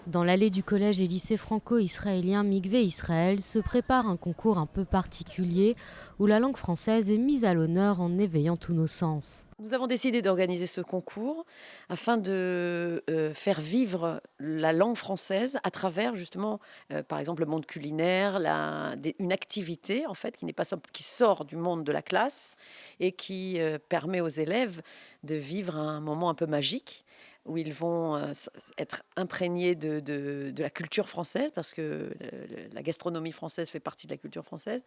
Dans l'allée du collège et lycée franco-israélien Mikvé Israël se prépare un concours un peu particulier où la langue française est mise à l'honneur en éveillant tous nos sens. Nous avons décidé d'organiser ce concours afin de faire vivre la langue française à travers justement, par exemple, le monde culinaire, une activité en fait qui n'est pas simple, qui sort du monde de la classe et qui permet aux élèves de vivre un moment un peu magique où ils vont être imprégnés de la culture française parce que la gastronomie française fait partie de la culture française.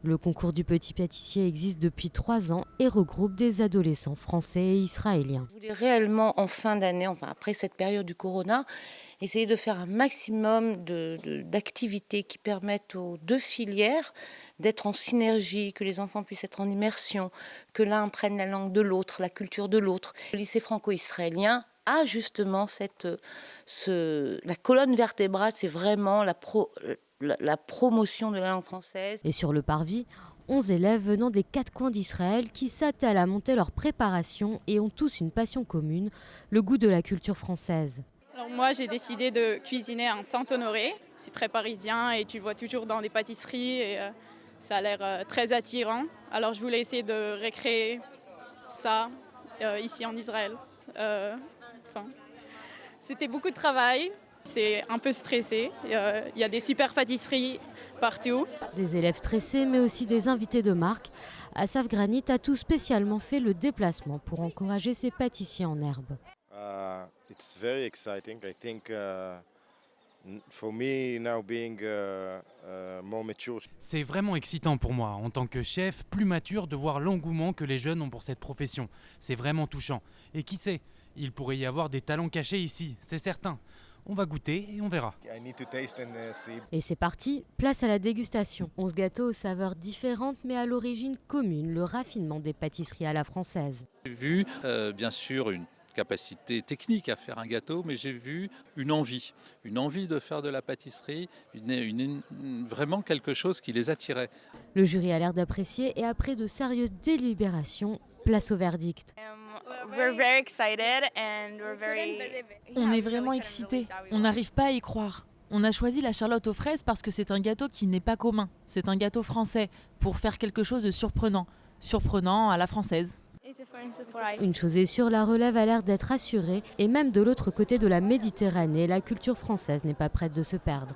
Le concours du petit pâtissier existe depuis 3 ans et regroupe des adolescents français et israéliens. Je voulais réellement en fin d'année, enfin après cette période du corona, essayer de faire un maximum d'activités qui permettent aux deux filières d'être en synergie, que les enfants puissent être en immersion, que l'un prenne la langue de l'autre, la culture de l'autre. Le lycée franco-israélien a justement la colonne vertébrale, c'est vraiment la promotion de la langue française. Et sur le parvis, 11 élèves venant des 4 coins d'Israël qui s'attellent à monter leur préparation et ont tous une passion commune, le goût de la culture française. Alors moi, j'ai décidé de cuisiner un Saint-Honoré. C'est très parisien et tu le vois toujours dans des pâtisseries et ça a l'air très attirant. Alors je voulais essayer de recréer ça ici en Israël. C'était beaucoup de travail. C'est un peu stressé. Il y a des super pâtisseries partout. Des élèves stressés, mais aussi des invités de marque. Asaf Granit a tout spécialement fait le déplacement pour encourager ses pâtissiers en herbe. It's very exciting. I think for me now being more mature. C'est vraiment excitant pour moi, en tant que chef, plus mature, de voir l'engouement que les jeunes ont pour cette profession. C'est vraiment touchant. Et qui sait, il pourrait y avoir des talents cachés ici, c'est certain. On va goûter et on verra. Et c'est parti, place à la dégustation. 11 gâteaux aux saveurs différentes mais à l'origine commune, le raffinement des pâtisseries à la française. J'ai vu bien sûr une capacité technique à faire un gâteau, mais j'ai vu une envie de faire de la pâtisserie, vraiment quelque chose qui les attirait. Le jury a l'air d'apprécier et après de sérieuses délibérations, place au verdict. On est vraiment excités, on n'arrive pas à y croire. On a choisi la charlotte aux fraises parce que c'est un gâteau qui n'est pas commun. C'est un gâteau français pour faire quelque chose de surprenant. Surprenant à la française. Une chose est sûre, la relève a l'air d'être assurée et même de l'autre côté de la Méditerranée, la culture française n'est pas prête de se perdre.